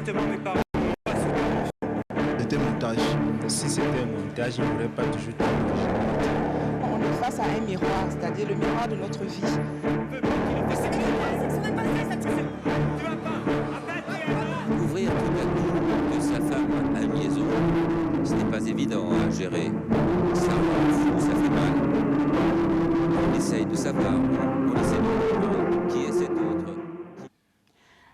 Justement, mes parents n'ont pas su. C'était montage. Si c'était un montage, il n'aurait pas toujours été montage. On est face à un miroir, c'est-à-dire le miroir de notre vie. Ouvrir tout à coup de sa femme à une liaison, ce n'est pas évident à gérer. Ça rend fou, ça fait mal. On essaye de savoir, on essaie de comprendre qui est cet autre.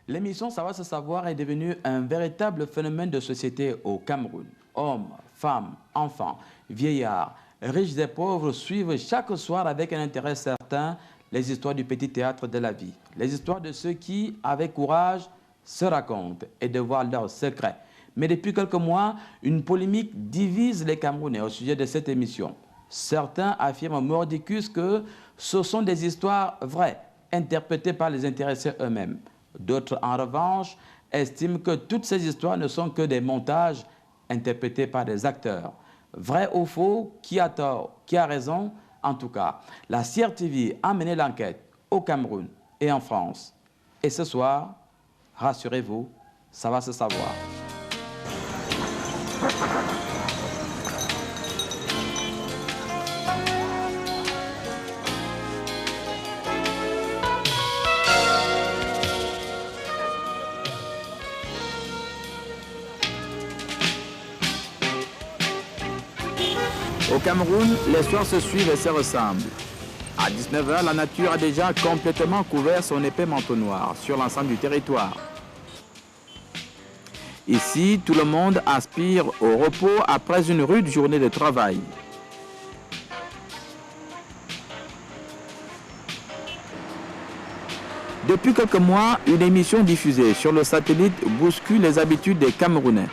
L'émission Ça va se savoir est devenue un véritable phénomène de société au Cameroun. Hommes, femmes, enfants, vieillards, riches et pauvres suivent chaque soir avec un intérêt certain les histoires du petit théâtre de la vie. Les histoires de ceux qui, avec courage, se racontent et dévoilent leurs secrets. Mais depuis quelques mois, une polémique divise les Camerounais au sujet de cette émission. Certains affirment mordicus que ce sont des histoires vraies, interprétées par les intéressés eux-mêmes. D'autres, en revanche, estiment que toutes ces histoires ne sont que des montages interprétés par des acteurs. Vrai ou faux, qui a tort, qui a raison? En tout cas, la CRTV a mené l'enquête au Cameroun et en France. Et ce soir, rassurez-vous, ça va se savoir. Au Cameroun, les soirs se suivent et se ressemblent. À 19h, la nature a déjà complètement couvert son épais manteau noir sur l'ensemble du territoire. Ici, tout le monde aspire au repos après une rude journée de travail. Depuis quelques mois, une émission diffusée sur le satellite bouscule les habitudes des Camerounais.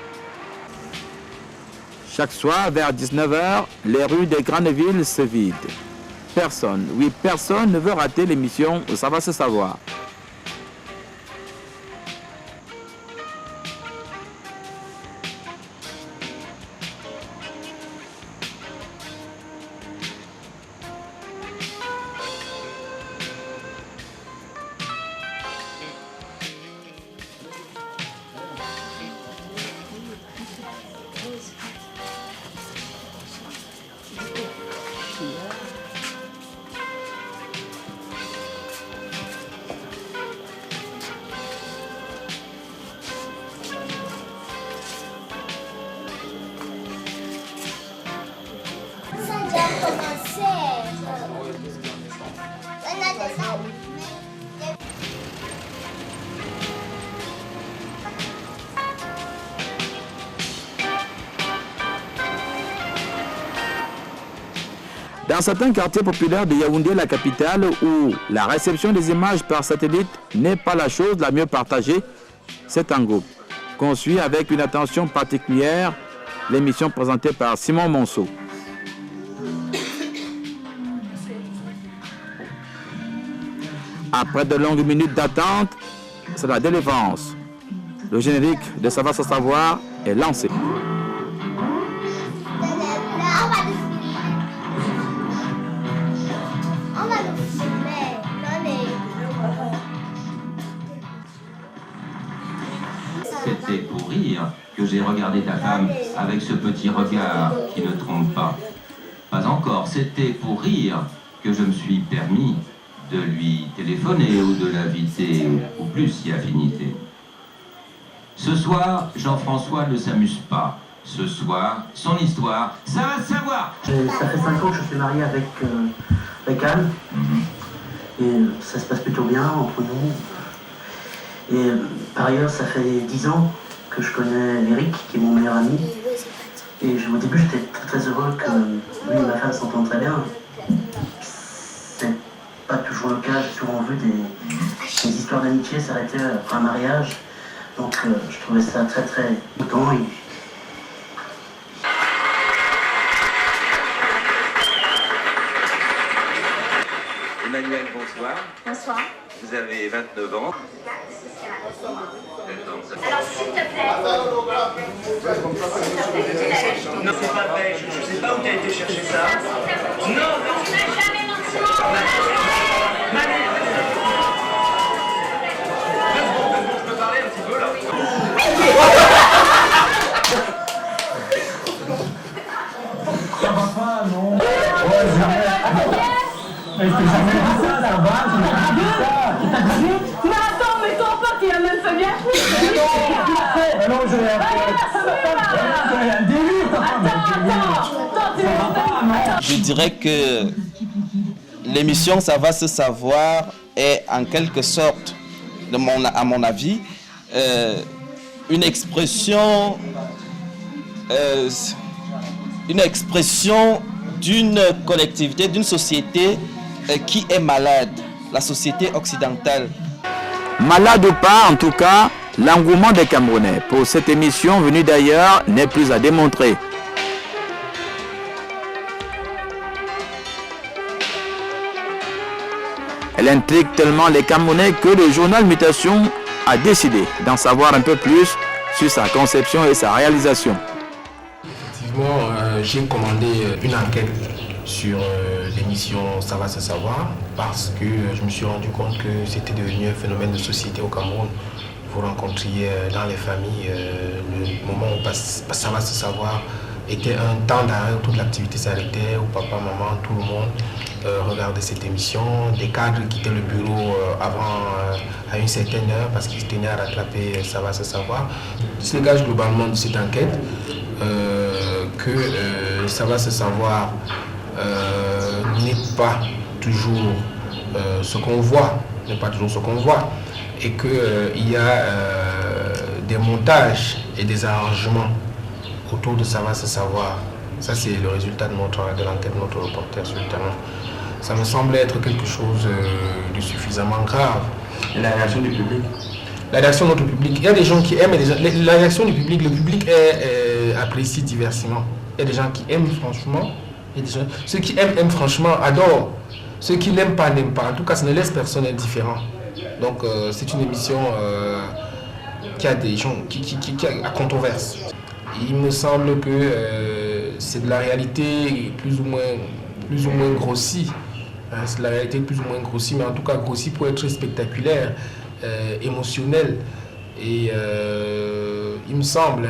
Chaque soir, vers 19h, les rues des grandes villes se vident. Personne, oui, personne ne veut rater l'émission Ça va se savoir. Dans certains quartiers populaires de Yaoundé, la capitale, où la réception des images par satellite n'est pas la chose la mieux partagée, c'est un groupe qu'on suit avec une attention particulière, l'émission présentée par Simon Monceau. Après de longues minutes d'attente, c'est la délivrance. Le générique de Ça va se savoir est lancé. C'était pour rire que j'ai regardé ta femme avec ce petit regard qui ne trompe pas. Pas encore, c'était pour rire que je me suis permis de lui téléphoner ou de l'inviter, ou plus si affinité. Ce soir, Jean-François ne s'amuse pas. Ce soir, son histoire, ça va se savoir. Ça fait 5 ans que je suis marié avec Anne. Et ça se passe plutôt bien entre nous. Et par ailleurs, ça fait 10 ans que je connais Eric, qui est mon meilleur ami. Et au début, j'étais très heureux que lui et ma femme s'entendent très bien. C'est pas toujours le cas, j'ai souvent vu des histoires d'amitié s'arrêter après un mariage. Donc je trouvais ça très très content. Emmanuel, bonsoir. Bonsoir. Vous avez 29 ans. Alors, s'il te plaît. Non, c'est pas vrai. Je sais pas où t'as été chercher ça. Non, non. Tu n'as jamais menti. Je peux parler un petit peu là. t'a grillé? Mais attends, mais ton pote il a même fait bien plus. Non, je vais un délire. Je dirais que l'émission Ça va se savoir est en quelque sorte, à mon avis, une expression d'une collectivité, d'une société qui est malade, la société occidentale. Malade ou pas, en tout cas, l'engouement des Camerounais pour cette émission venue d'ailleurs n'est plus à démontrer. Elle intrigue tellement les Camerounais que le journal Mutation a décidé d'en savoir un peu plus sur sa conception et sa réalisation. Effectivement, j'ai commandé une enquête sur l'émission Ça va se savoir parce que je me suis rendu compte que c'était devenu un phénomène de société au Cameroun. Vous rencontriez dans les familles le moment où Ça va se savoir était un temps d'arrêt où toute l'activité s'arrêtait, où papa, maman, tout le monde regardait cette émission. Des cadres quittaient le bureau avant à une certaine heure parce qu'ils tenaient à rattraper Ça va se savoir. Il se dégage globalement de cette enquête que Ça va se savoir n'est pas toujours ce qu'on voit, et qu'il y a des montages et des arrangements autour de Ça va se savoir. Ça, c'est le résultat de l'enquête de notre reporter sur le terrain. Ça me semble être quelque chose de suffisamment grave. Et la réaction du public? La réaction de notre public, il y a des gens qui aiment, la réaction du public, le public apprécie diversement. Il y a des gens qui aiment franchement, ceux qui aiment franchement adorent, ceux qui n'aiment pas n'aiment pas. En tout cas, ça ne laisse personne indifférent. Donc c'est une émission qui a des gens, qui a controverse. Il me semble que c'est de la réalité plus ou moins grossie. C'est de la réalité plus ou moins grossie, mais en tout cas grossie pour être spectaculaire, émotionnelle. Et il me semble.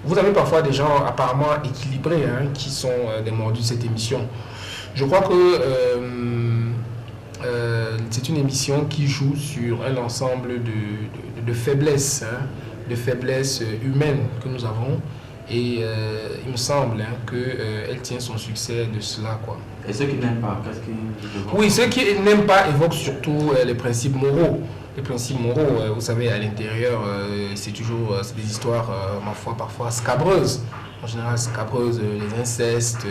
Vous avez parfois des gens apparemment équilibrés qui sont des mordus de cette émission. Je crois que c'est une émission qui joue sur un ensemble de faiblesses, de faiblesses humaines que nous avons. Et il me semble qu'elle tient son succès de cela, quoi. Et ceux qui n'aiment pas, qu'est-ce qu'ils évoquent? Oui, ceux qui n'aiment pas évoquent surtout les principes moraux. Les principes moraux, vous savez, à l'intérieur, c'est c'est des histoires, ma foi, parfois scabreuses. En général, scabreuses, les incestes,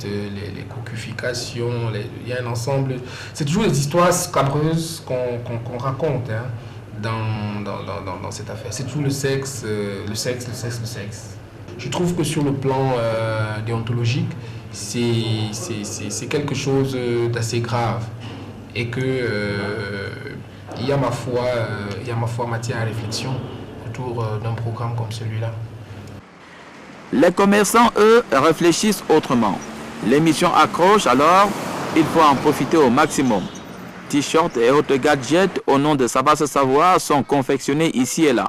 les cocufications, il y a un ensemble. C'est toujours des histoires scabreuses qu'on raconte dans cette affaire. C'est toujours le sexe. Je trouve que sur le plan déontologique, c'est quelque chose d'assez grave et que il y a ma foi matière à réflexion autour d'un programme comme celui-là. Les commerçants, eux, réfléchissent autrement. L'émission accroche, alors il faut en profiter au maximum. T-shirts et autres gadgets au nom de Ça va se savoir sont confectionnés ici et là.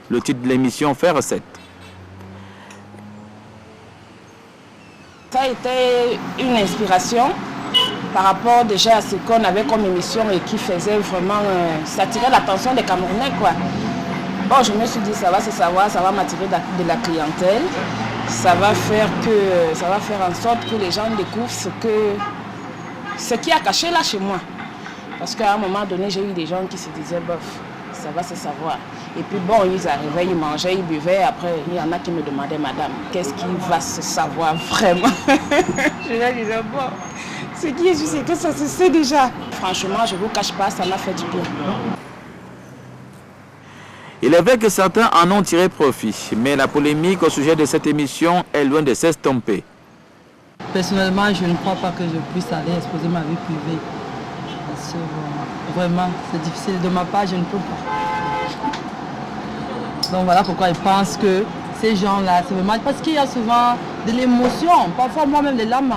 Le titre de l'émission fait recette. Ça a été une inspiration par rapport déjà à ce qu'on avait comme émission et qui faisait vraiment, ça attirait l'attention des Camerounais, quoi. Bon, je me suis dit, ça va se savoir, ça va m'attirer de la clientèle, ça va faire en sorte que les gens découvrent ce qui a caché là chez moi. Parce qu'à un moment donné, j'ai eu des gens qui se disaient, bof, ça va se savoir. Et puis bon, ils arrivaient, ils mangeaient, ils buvaient. Après, il y en a qui me demandaient, madame, qu'est-ce qui va se savoir vraiment? Je leur disais, bon, ce qui est juste, c'est que ça se sait déjà. Franchement, je ne vous cache pas, ça m'a fait du bien. Il est vrai que certains en ont tiré profit, mais la polémique au sujet de cette émission est loin de s'estomper. Personnellement, je ne crois pas que je puisse aller exposer ma vie privée. Parce que vraiment, c'est difficile. De ma part, je ne peux pas. Donc voilà pourquoi je pense que ces gens-là, c'est vraiment... Parce qu'il y a souvent de l'émotion. Parfois, moi-même, les larmes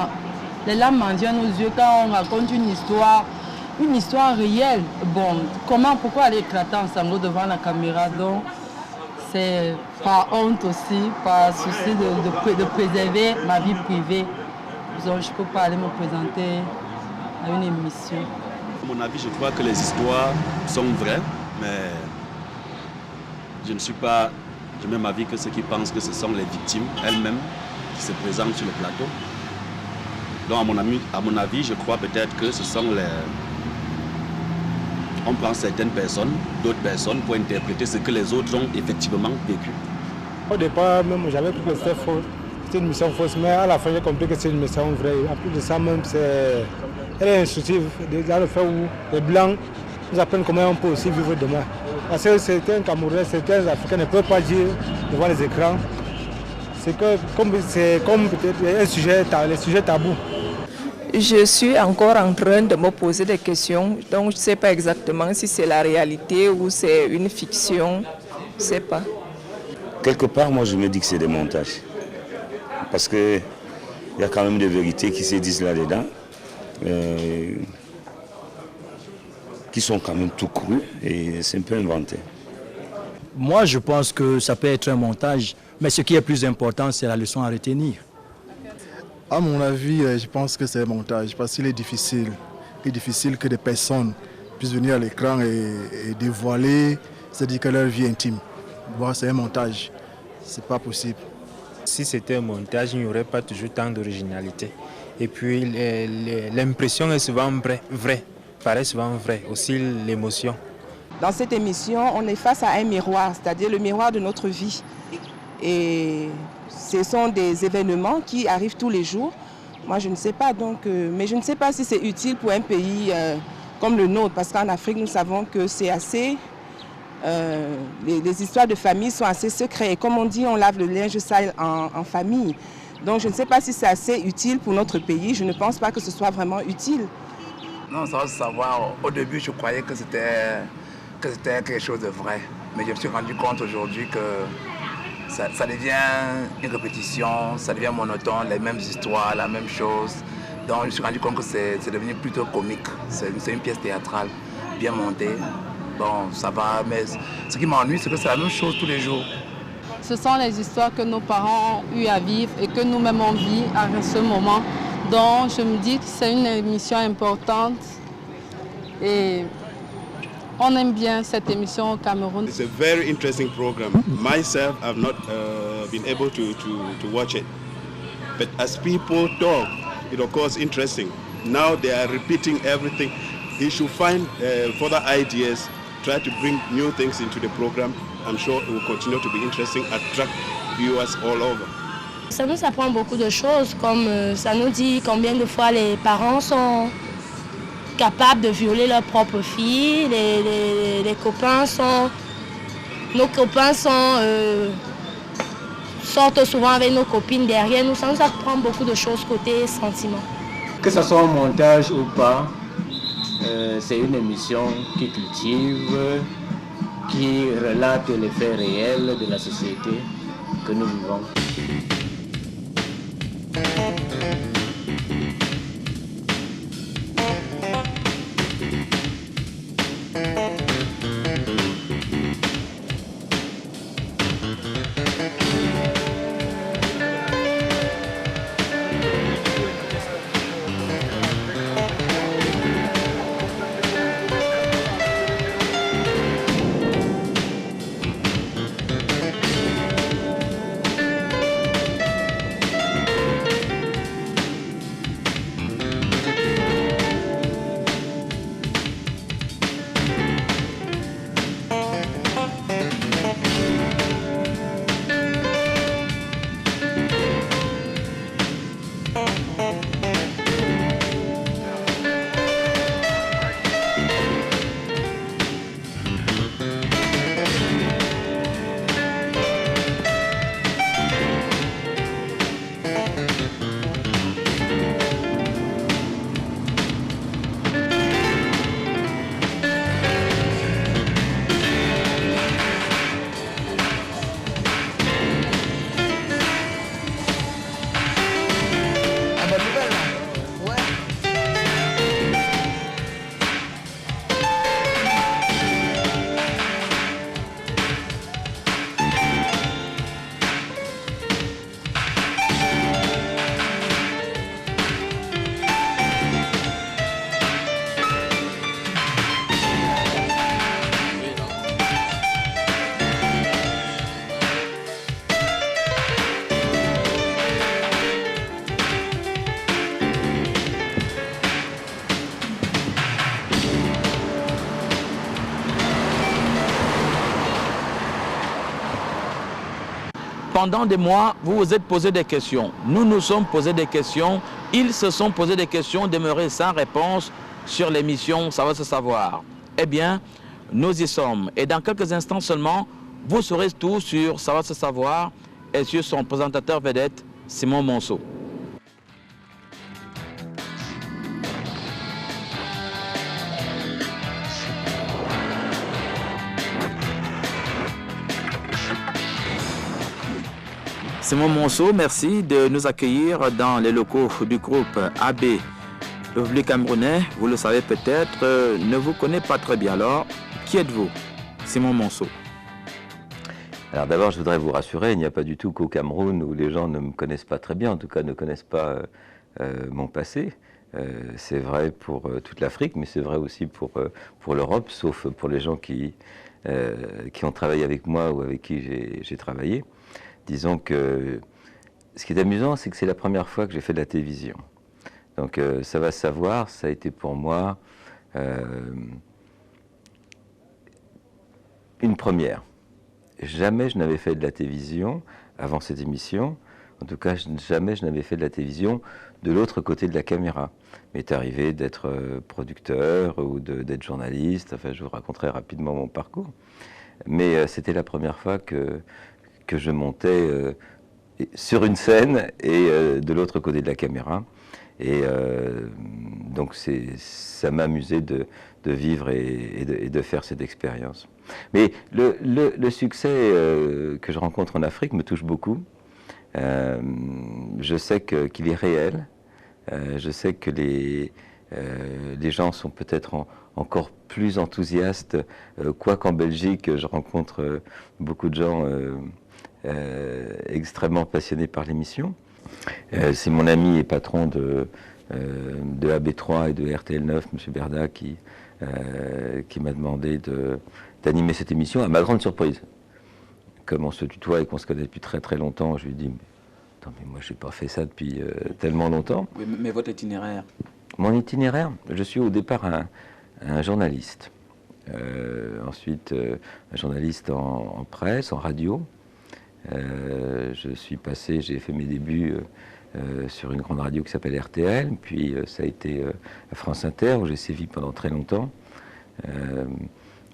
m'en viennent aux yeux quand on raconte une histoire réelle. Bon, pourquoi aller éclater en sanglots devant la caméra? Donc, c'est par honte aussi, par souci de préserver ma vie privée. Donc, je ne peux pas aller me présenter à une émission. À mon avis, je crois que les histoires sont vraies, mais je ne suis pas du même avis que ceux qui pensent que ce sont les victimes elles-mêmes qui se présentent sur le plateau. Donc à mon avis, je crois peut-être que ce sont on prend certaines personnes, d'autres personnes pour interpréter ce que les autres ont effectivement vécu. Au départ, même j'avais cru que c'était faux. C'était une mission fausse, mais à la fin j'ai compris que c'est une mission vraie. En plus de ça, même elle est instructive dans le fait où les Blancs nous apprennent comment on peut aussi vivre demain. Parce que certains Camerounais, certains Africains ne peuvent pas dire devant les écrans. C'est comme peut-être un sujet, les sujets tabous. Je suis encore en train de me poser des questions, donc je ne sais pas exactement si c'est la réalité ou c'est une fiction, je ne sais pas. Quelque part, moi je me dis que c'est des montages. Parce qu'il y a quand même des vérités qui se disent là-dedans, qui sont quand même tout crues et c'est un peu inventé. Moi je pense que ça peut être un montage, mais ce qui est plus important, c'est la leçon à retenir. À mon avis, je pense que c'est un montage parce qu'il est difficile. Il est difficile que des personnes puissent venir à l'écran et dévoiler, c'est-à-dire que leur vie intime. Bon, c'est un montage, c'est pas possible. Si c'était un montage, il n'y aurait pas toujours tant d'originalité. Et puis l'impression est souvent vraie, paraît souvent vraie, aussi l'émotion. Dans cette émission, on est face à un miroir, c'est-à-dire le miroir de notre vie. Et ce sont des événements qui arrivent tous les jours. Moi, je ne sais pas, mais je ne sais pas si c'est utile pour un pays comme le nôtre, parce qu'en Afrique, nous savons que c'est assez... les histoires de famille sont assez secrètes. Et comme on dit, on lave le linge sale en famille. Donc, je ne sais pas si c'est assez utile pour notre pays. Je ne pense pas que ce soit vraiment utile. Non, ça va se savoir. Au début, je croyais que c'était quelque chose de vrai. Mais je me suis rendu compte aujourd'hui que ça devient une répétition, ça devient monotone, les mêmes histoires, la même chose. Donc je me suis rendu compte que c'est devenu plutôt comique. C'est une pièce théâtrale, bien montée. Bon, ça va, mais ce qui m'ennuie, c'est que c'est la même chose tous les jours. Ce sont les histoires que nos parents ont eu à vivre et que nous-mêmes on vit à ce moment. Donc je me dis que c'est une émission importante et on aime bien cette émission au Cameroun. It's a very interesting program. Myself, I've not been able to watch it. But as people talk, it of course interesting. Now they are repeating everything. He should find further ideas, try to bring new things into the program. I'm sure it will continue to be interesting, attract viewers all over. Ça nous apprend beaucoup de choses, comme ça nous dit combien de fois les parents sont capables de violer leur propre fille. Les copains sont... Nos copains sortent souvent avec nos copines derrière nous. Ça nous apprend beaucoup de choses côté sentiments. Que ce soit un montage ou pas, c'est une émission qui cultive, qui relate les faits réels de la société que nous vivons. pendant des mois, vous vous êtes posé des questions. Nous nous sommes posé des questions. Ils se sont posé des questions, demeurées sans réponse sur l'émission Ça va se savoir. Eh bien, nous y sommes. Et dans quelques instants seulement, vous saurez tout sur Ça va se savoir et sur son présentateur vedette, Simon Monceau. Simon Monceau, merci de nous accueillir dans les locaux du groupe AB. Le public camerounais, vous le savez peut-être, ne vous connaît pas très bien. Alors, qui êtes-vous, Simon Monceau? Alors d'abord, je voudrais vous rassurer, il n'y a pas du tout qu'au Cameroun où les gens ne me connaissent pas très bien, en tout cas ne connaissent pas mon passé. C'est vrai pour toute l'Afrique, mais c'est vrai aussi pour l'Europe, sauf pour les gens qui ont travaillé avec moi ou avec qui j'ai travaillé. Disons que ce qui est amusant, c'est que c'est la première fois que j'ai fait de la télévision. Donc ça va se savoir, ça a été pour moi une première. Jamais je n'avais fait de la télévision avant cette émission. En tout cas, jamais je n'avais fait de la télévision de l'autre côté de la caméra. Il m'est arrivé d'être producteur ou d'être journaliste. Enfin, je vous raconterai rapidement mon parcours. Mais c'était la première fois que je montais sur une scène et de l'autre côté de la caméra. Et donc ça m'a amusé de vivre et de faire cette expérience. Mais le succès que je rencontre en Afrique me touche beaucoup. Je sais qu'il est réel. Je sais que les gens sont peut-être encore plus enthousiastes, quoiqu'en Belgique, je rencontre beaucoup de gens extrêmement passionnés par l'émission. C'est mon ami et patron de AB3 et de RTL9, M. Berda, qui m'a demandé d'animer cette émission, à ma grande surprise. Comme on se tutoie et qu'on se connaît depuis très très longtemps, je lui dis attends, mais moi je n'ai pas fait ça depuis tellement longtemps. Oui, mais votre itinéraire? Mon itinéraire, je suis au départ un journaliste. Ensuite, un journaliste en presse, en radio. Je suis passé, j'ai fait mes débuts sur une grande radio qui s'appelle RTL, puis ça a été à France Inter, où j'ai sévi pendant très longtemps.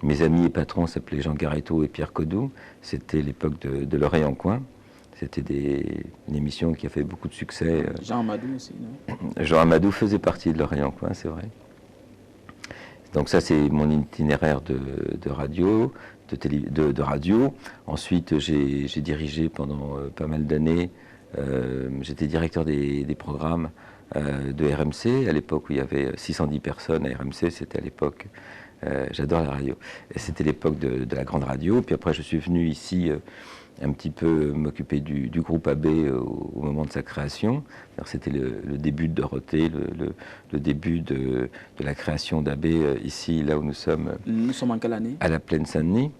Mes amis et patrons s'appelaient Jean Garetto et Pierre Codou. C'était l'époque de L'Oreille en Coin. C'était une émission qui a fait beaucoup de succès. Jean Amadou aussi, non? Jean Amadou faisait partie de L'Oreille en Coin, c'est vrai. Donc ça, c'est mon itinéraire de radio, de radio. Ensuite, j'ai dirigé pendant pas mal d'années. J'étais directeur des programmes de RMC, à l'époque où il y avait 610 personnes à RMC. C'était à l'époque, j'adore la radio, c'était l'époque de la grande radio. Puis après, je suis venu ici un petit peu m'occuper du groupe AB au moment de sa création. C'était le début de Dorothée, le début de la création d'AB ici, là où nous sommes. Nous sommes en quelle année? À la Plaine Saint-Denis.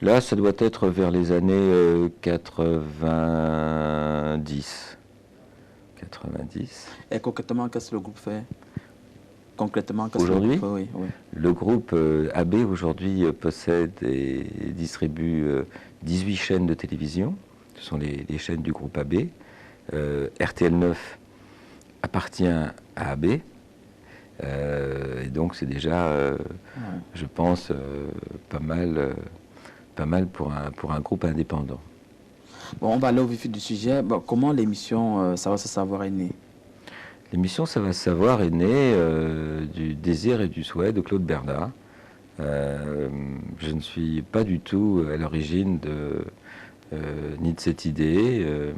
Là, ça doit être vers les années 90. 90. Et concrètement, qu'est-ce que le groupe fait? Concrètement, qu'est-ce aujourd'hui, que le groupe fait? Oui. Le groupe AB aujourd'hui possède et distribue 18 chaînes de télévision. Ce sont les chaînes du groupe AB. RTL9 appartient à AB. Et donc c'est déjà, je pense, pas mal pour un groupe indépendant. Bon, on va aller au vif du sujet. Bon, comment l'émission Ça va se savoir est née? L'émission Ça va se savoir est née du désir et du souhait de Claude Berda. Je ne suis pas du tout à l'origine ni de cette idée,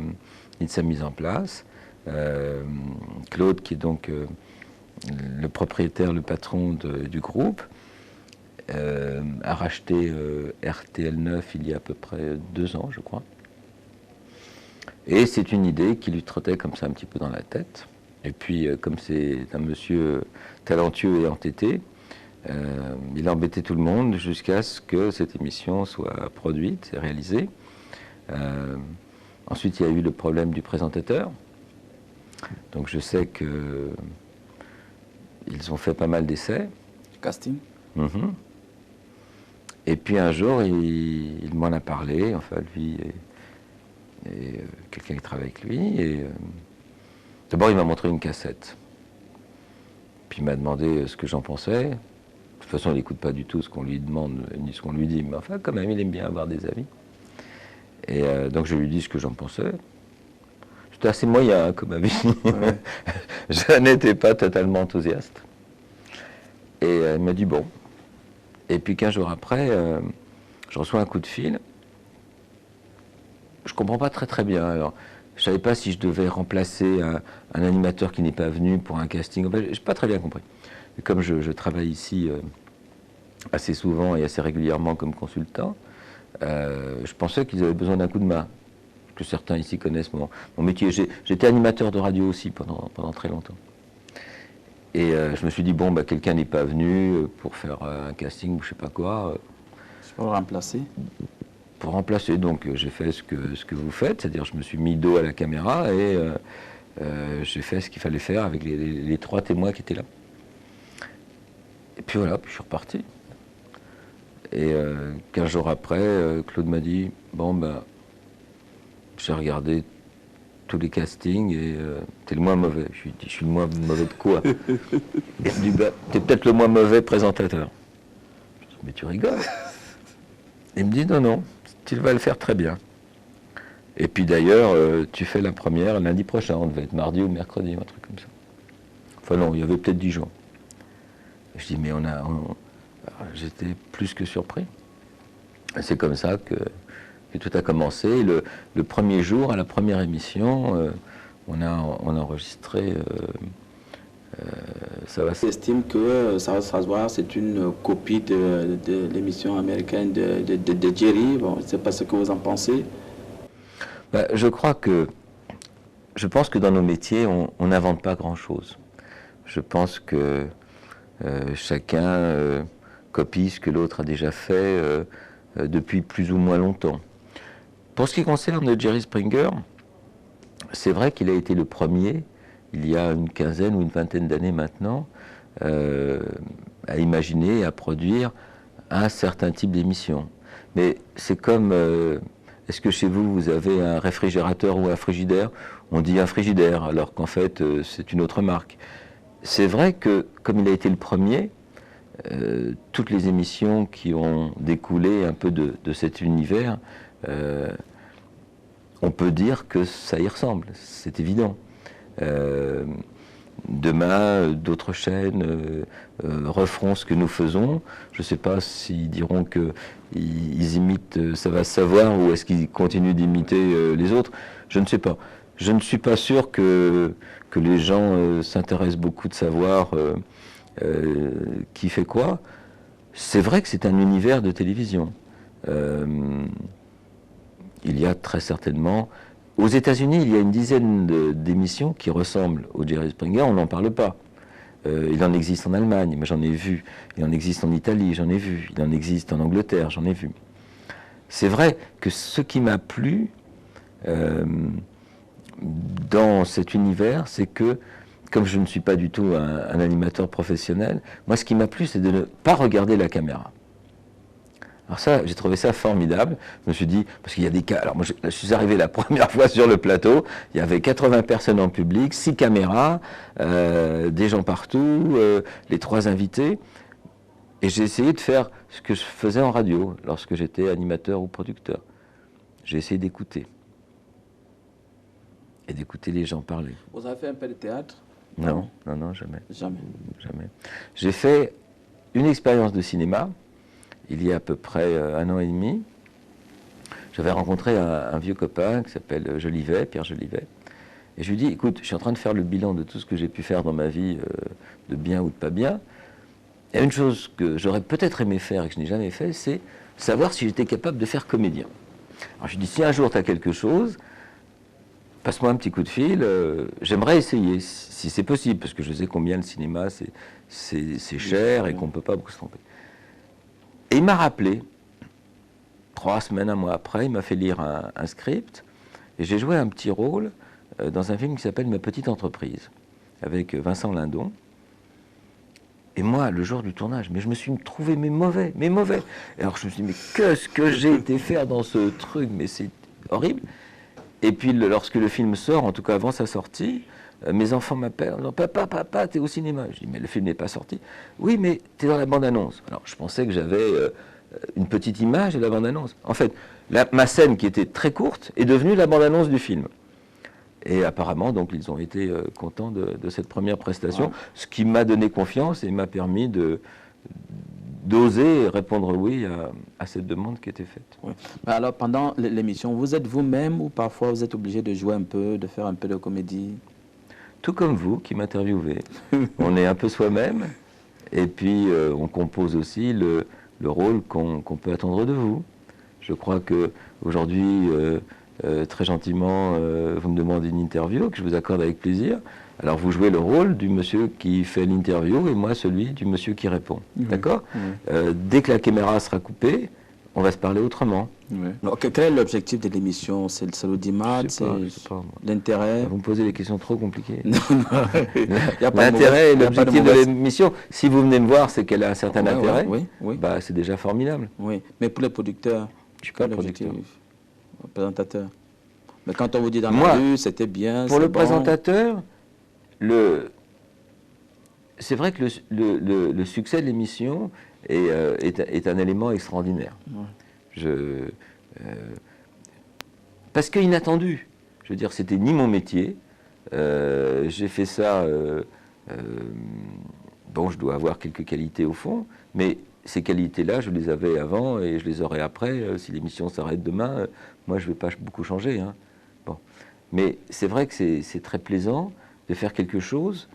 ni de sa mise en place. Claude, qui est donc le propriétaire, le patron du groupe, a racheté RTL9 il y a à peu près 2 ans, je crois. Et c'est une idée qui lui trottait comme ça un petit peu dans la tête. Et puis, comme c'est un monsieur talentueux et entêté, il a embêté tout le monde jusqu'à ce que cette émission soit produite et réalisée. Ensuite, il y a eu le problème du présentateur. Donc je sais que ils ont fait pas mal d'essais. Casting. Et puis un jour, il m'en a parlé. Enfin, lui et quelqu'un qui travaille avec lui. Et d'abord, il m'a montré une cassette. Puis il m'a demandé ce que j'en pensais. De toute façon, il n'écoute pas du tout ce qu'on lui demande, ni ce qu'on lui dit. Mais enfin, quand même, il aime bien avoir des avis. Et donc, je lui dis ce que j'en pensais. C'était assez moyen, hein, comme avis. Ouais. Je n'étais pas totalement enthousiaste. Et il m'a dit bon. Et puis 15 jours après, je reçois un coup de fil. Je ne comprends pas très bien. Alors, je ne savais pas si je devais remplacer un animateur qui n'est pas venu pour un casting. Enfin, je n'ai pas très bien compris. Et comme je travaille ici assez souvent et assez régulièrement comme consultant, je pensais qu'ils avaient besoin d'un coup de main. Que certains ici connaissent mon métier. J'étais animateur de radio aussi pendant très longtemps. Et je me suis dit, bon, quelqu'un n'est pas venu pour faire un casting ou je ne sais pas quoi. Pour remplacer. Pour remplacer, donc j'ai fait ce que vous faites, c'est-à-dire je me suis mis dos à la caméra et j'ai fait ce qu'il fallait faire avec les 3 témoins qui étaient là. Et puis voilà, puis je suis reparti. Et 15 jours après, Claude m'a dit, bon j'ai regardé tous les castings et t'es le moins mauvais. Je lui ai dit, je suis le moins mauvais de quoi? Et il me dit, t'es peut-être le moins mauvais présentateur. Je dis, mais tu rigoles? Il me dit, non, tu vas le faire très bien. Et puis d'ailleurs, tu fais la première lundi prochain, on devait être mardi ou mercredi, un truc comme ça. Enfin non, il y avait peut-être 10 jours. Et je dis, mais j'étais plus que surpris. Et c'est comme ça que tout a commencé. Le premier jour, à la première émission, on a enregistré ça va. J'estime que Ça va savoir, c'est une copie de l'émission américaine de Jerry. Bon, je ne sais pas ce que vous en pensez. Je pense que dans nos métiers, on n'invente pas grand-chose. Je pense que chacun copie ce que l'autre a déjà fait depuis plus ou moins longtemps. Pour ce qui concerne Jerry Springer, c'est vrai qu'il a été le premier, il y a une quinzaine ou une vingtaine d'années maintenant, à imaginer et à produire un certain type d'émission. Mais c'est comme, est-ce que chez vous, vous avez un réfrigérateur ou un frigidaire? On dit un frigidaire, alors qu'en fait, c'est une autre marque. C'est vrai que, comme il a été le premier, toutes les émissions qui ont découlé un peu de cet univers, on peut dire que ça y ressemble, c'est évident. Demain, d'autres chaînes referont ce que nous faisons. Je ne sais pas s'ils diront qu'ils imitent Ça va se savoir ou est-ce qu'ils continuent d'imiter les autres. Je ne sais pas. Je ne suis pas sûr que les gens s'intéressent beaucoup de savoir qui fait quoi. C'est vrai que c'est un univers de télévision. Il y a très certainement... Aux États-Unis, il y a une dizaine d'émissions qui ressemblent au Jerry Springer, on n'en parle pas. Il en existe en Allemagne, mais j'en ai vu. Il en existe en Italie, j'en ai vu. Il en existe en Angleterre, j'en ai vu. C'est vrai que ce qui m'a plu dans cet univers, c'est que, comme je ne suis pas du tout un animateur professionnel, moi ce qui m'a plu, c'est de ne pas regarder la caméra. Alors ça, j'ai trouvé ça formidable. Je me suis dit, parce qu'il y a des cas... Alors moi, je suis arrivé la première fois sur le plateau, il y avait 80 personnes en public, 6 caméras, des gens partout, les 3 invités. Et j'ai essayé de faire ce que je faisais en radio, lorsque j'étais animateur ou producteur. J'ai essayé d'écouter. Et d'écouter les gens parler. Vous avez fait un peu de théâtre? Non, jamais. Jamais. J'ai fait une expérience de cinéma, il y a à peu près 1 an et demi. J'avais rencontré un vieux copain qui s'appelle Jolivet, Pierre Jolivet. Et je lui dis, écoute, je suis en train de faire le bilan de tout ce que j'ai pu faire dans ma vie, de bien ou de pas bien. Il y a une chose que j'aurais peut-être aimé faire et que je n'ai jamais fait, c'est savoir si j'étais capable de faire comédien. Alors je lui dis, si un jour tu as quelque chose, passe-moi un petit coup de fil, j'aimerais essayer, si c'est possible, parce que je sais combien le cinéma, c'est cher et qu'on ne peut pas beaucoup se tromper. Et il m'a rappelé, 3 semaines, 1 mois après, il m'a fait lire un script, et j'ai joué un petit rôle dans un film qui s'appelle Ma petite entreprise, avec Vincent Lindon. Et moi, le jour du tournage, mais je me suis trouvé mauvais. Et alors je me suis dit, mais qu'est-ce que j'ai été faire dans ce truc, mais c'est horrible. Et puis lorsque le film sort, en tout cas avant sa sortie, mes enfants m'appellent, papa, t'es au cinéma. Je dis, mais le film n'est pas sorti. Oui, mais t'es dans la bande-annonce. Alors je pensais que j'avais une petite image de la bande-annonce. En fait, ma scène qui était très courte est devenue la bande-annonce du film. Et apparemment, donc, ils ont été contents de cette première prestation, ce qui m'a donné confiance et m'a permis d'oser répondre oui à cette demande qui était faite. Oui. Alors, pendant l'émission, vous êtes vous-même ou parfois vous êtes obligé de jouer un peu, de faire un peu de comédie? Tout comme vous qui m'interviewez. On est un peu soi-même et puis on compose aussi le rôle qu'on peut attendre de vous. Je crois qu'aujourd'hui, très gentiment, vous me demandez une interview que je vous accorde avec plaisir. Alors vous jouez le rôle du monsieur qui fait l'interview et moi celui du monsieur qui répond. D'accord? Dès que la caméra sera coupée, on va se parler autrement. Alors, quel est l'objectif de l'émission? C'est l'audimat? C'est l'intérêt? Vous me posez des questions trop compliquées. L'intérêt L'intérêt et l'objectif de l'émission, si vous venez me voir, c'est qu'elle a un certain intérêt. Bah, c'est déjà formidable. Oui, mais pour les producteurs, je suis pas producteur. Présentateur. Mais quand on vous dit dans la rue, c'était bien. Pour le présentateur, c'est vrai que le succès de l'émission est un élément extraordinaire. Parce qu'inattendu. Je veux dire, c'était ni mon métier. J'ai fait ça. Bon, je dois avoir quelques qualités au fond, mais ces qualités-là, je les avais avant et je les aurai après. Si l'émission s'arrête demain, moi, je ne vais pas beaucoup changer. Hein. Bon. Mais c'est vrai que c'est très plaisant de faire quelque chose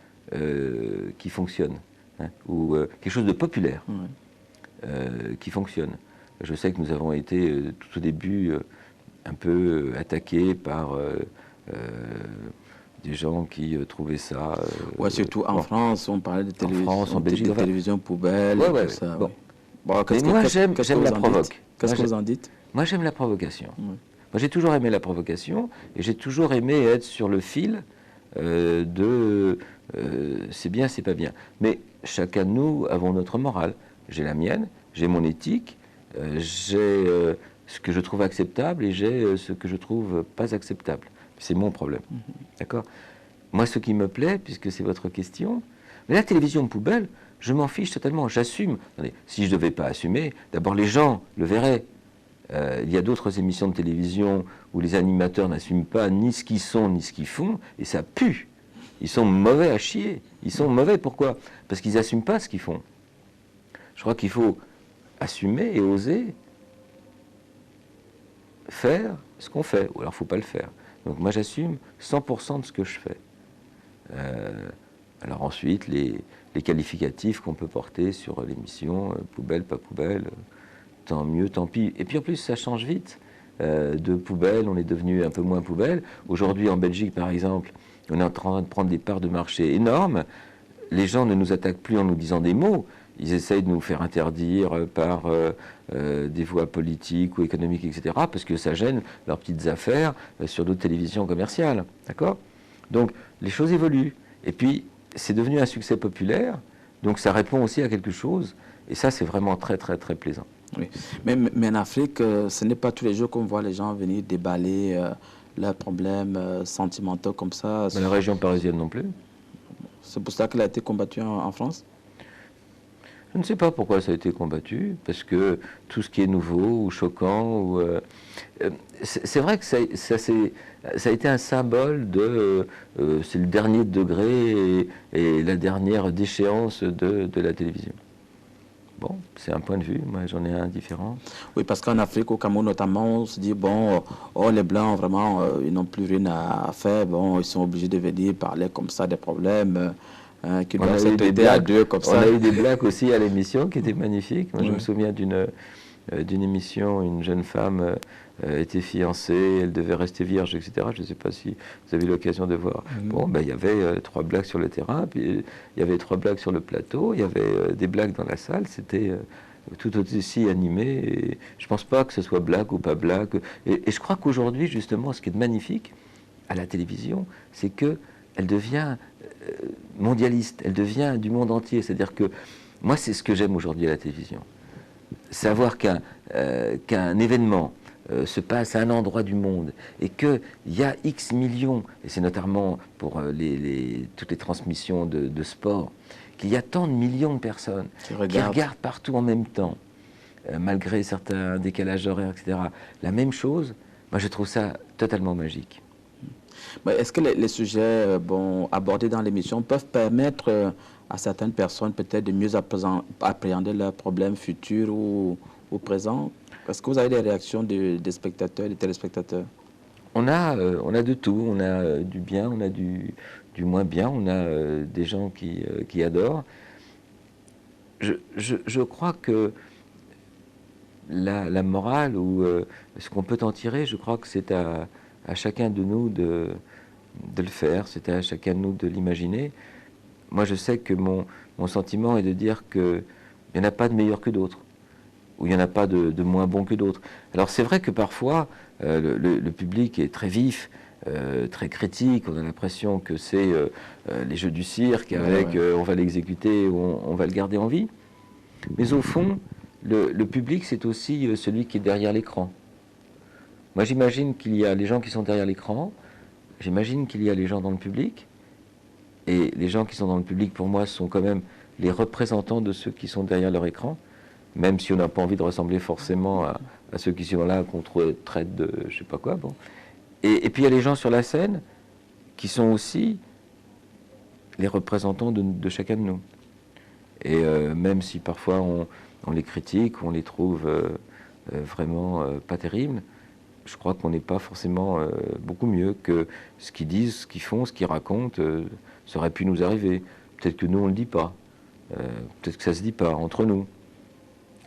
qui fonctionne, hein, ou quelque chose de populaire qui fonctionne. Je sais que nous avons été tout au début un peu attaqués par des gens qui trouvaient ça... surtout en France, on parlait de télévision, en France, en Belgique, télévision poubelle, tout ça. Bon. Bon, mais moi, j'aime la provoque. Qu'est-ce que vous en dites? Moi, j'aime la provocation. Moi, j'ai toujours aimé la provocation et j'ai toujours aimé être sur le fil de c'est bien, c'est pas bien. Mais chacun de nous avons notre morale. J'ai la mienne, j'ai mon éthique, j'ai ce que je trouve acceptable et j'ai ce que je trouve pas acceptable. C'est mon problème. D'accord? Moi, ce qui me plaît, puisque c'est votre question, mais la télévision poubelle, je m'en fiche totalement, j'assume. Si je ne devais pas assumer, d'abord les gens le verraient. Il y a d'autres émissions de télévision où les animateurs n'assument pas ni ce qu'ils sont ni ce qu'ils font, et ça pue. Ils sont mauvais à chier. Ils sont mauvais, pourquoi? Parce qu'ils n'assument pas ce qu'ils font. Je crois qu'il faut assumer et oser faire ce qu'on fait, ou alors il ne faut pas le faire. Donc moi j'assume 100% de ce que je fais. Alors ensuite, les qualificatifs qu'on peut porter sur l'émission, poubelle, pas poubelle, tant mieux, tant pis. Et puis en plus, ça change vite. De poubelle, on est devenu un peu moins poubelle. Aujourd'hui, en Belgique, par exemple, on est en train de prendre des parts de marché énormes. Les gens ne nous attaquent plus en nous disant des mots. Ils essayent de nous faire interdire par des voies politiques ou économiques, etc., parce que ça gêne leurs petites affaires sur d'autres télévisions commerciales. D'accord? Donc, les choses évoluent. Et puis, c'est devenu un succès populaire, donc ça répond aussi à quelque chose. Et ça, c'est vraiment très, très, très plaisant. Oui. Mais en Afrique, ce n'est pas tous les jours qu'on voit les gens venir déballer leurs problèmes sentimentaux comme ça. Mais la région parisienne non plus. C'est pour ça qu'elle a été combattue en France? Je ne sais pas pourquoi ça a été combattu, parce que tout ce qui est nouveau ou choquant, c'est vrai que ça a été un symbole de... c'est le dernier degré et la dernière déchéance de la télévision. Bon, c'est un point de vue, moi j'en ai un différent. Oui, parce qu'en Afrique, au Cameroun notamment, on se dit, bon, les Blancs, vraiment, ils n'ont plus rien à faire, bon, ils sont obligés de venir parler comme ça des problèmes qui doivent s'aider à deux comme ça. On a eu des blagues aussi à l'émission qui étaient magnifiques. Moi, je me souviens d'une émission, une jeune femme était fiancée, elle devait rester vierge, etc. Je ne sais pas si vous avez eu l'occasion de voir. Bon, ben, il y avait 3 blagues sur le terrain, puis il y avait 3 blagues sur le plateau, il y avait des blagues dans la salle, c'était tout aussi animé. Et je ne pense pas que ce soit blague ou pas blague. Et je crois qu'aujourd'hui, justement, ce qui est magnifique à la télévision, c'est qu'elle devient mondialiste, elle devient du monde entier. C'est-à-dire que moi, c'est ce que j'aime aujourd'hui à la télévision. Savoir qu'un événement se passe à un endroit du monde et qu'il y a X millions, et c'est notamment pour toutes les transmissions de sport, qu'il y a tant de millions de personnes qui regardent partout en même temps, malgré certains décalages horaires, etc. La même chose, moi je trouve ça totalement magique. Est-ce que les sujets abordés dans l'émission peuvent permettre à certaines personnes peut-être de mieux appréhender leurs problèmes futurs ou présents? Est-ce que vous avez des réactions des spectateurs, des téléspectateurs? On a de tout, on a du bien, on a du moins bien, on a des gens qui adorent. Je crois que la morale, ou ce qu'on peut en tirer, je crois que c'est à chacun de nous de le faire, c'est à chacun de nous de l'imaginer. Moi, je sais que mon sentiment est de dire qu'il n'y en a pas de meilleur que d'autres, ou il n'y en a pas de moins bon que d'autres. Alors c'est vrai que parfois, le public est très vif, très critique, on a l'impression que c'est les jeux du cirque, avec on va l'exécuter, on va le garder en vie. Mais au fond, le public, c'est aussi celui qui est derrière l'écran. Moi, j'imagine qu'il y a les gens qui sont derrière l'écran, j'imagine qu'il y a les gens dans le public, et les gens qui sont dans le public, pour moi, sont quand même les représentants de ceux qui sont derrière leur écran, même si on n'a pas envie de ressembler forcément à ceux qui sont là, qu'on traite de je sais pas quoi. Bon. Et puis il y a les gens sur la scène qui sont aussi les représentants de chacun de nous. Et même si parfois on les critique, on les trouve vraiment pas terribles, je crois qu'on n'est pas forcément beaucoup mieux que ce qu'ils disent, ce qu'ils font, ce qu'ils racontent. Ça aurait pu nous arriver. Peut-être que nous, on ne le dit pas. Peut-être que ça ne se dit pas entre nous.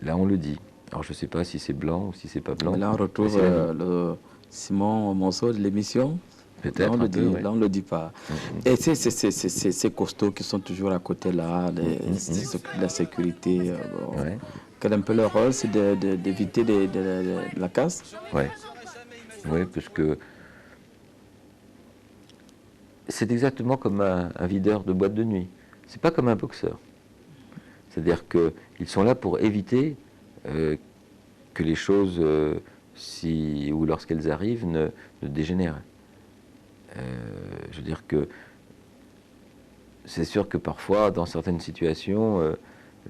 Là, on le dit. Alors, je ne sais pas si c'est blanc ou si c'est pas blanc. Là, on retrouve le Simon Monceau de l'émission. Peut-être. Là, on ne le dit pas. Et ces costauds qui sont toujours à côté là, la sécurité, quel est un peu leur rôle? C'est d'éviter la casse? Oui, parce que c'est exactement comme un videur de boîte de nuit. C'est pas comme un boxeur. C'est-à-dire qu'ils sont là pour éviter que les choses, ou lorsqu'elles arrivent, ne dégénèrent. Je veux dire que c'est sûr que parfois, dans certaines situations,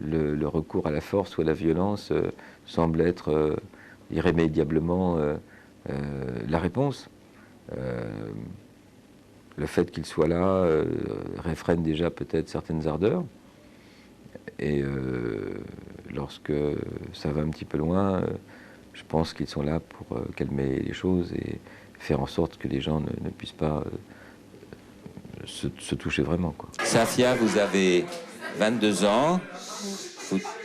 le recours à la force ou à la violence semble être irrémédiablement la réponse. Le fait qu'il soit là réfrène déjà peut-être certaines ardeurs. Et lorsque ça va un petit peu loin, je pense qu'ils sont là pour calmer les choses et faire en sorte que les gens ne puissent pas se toucher vraiment, quoi. Safia, vous avez 22 ans,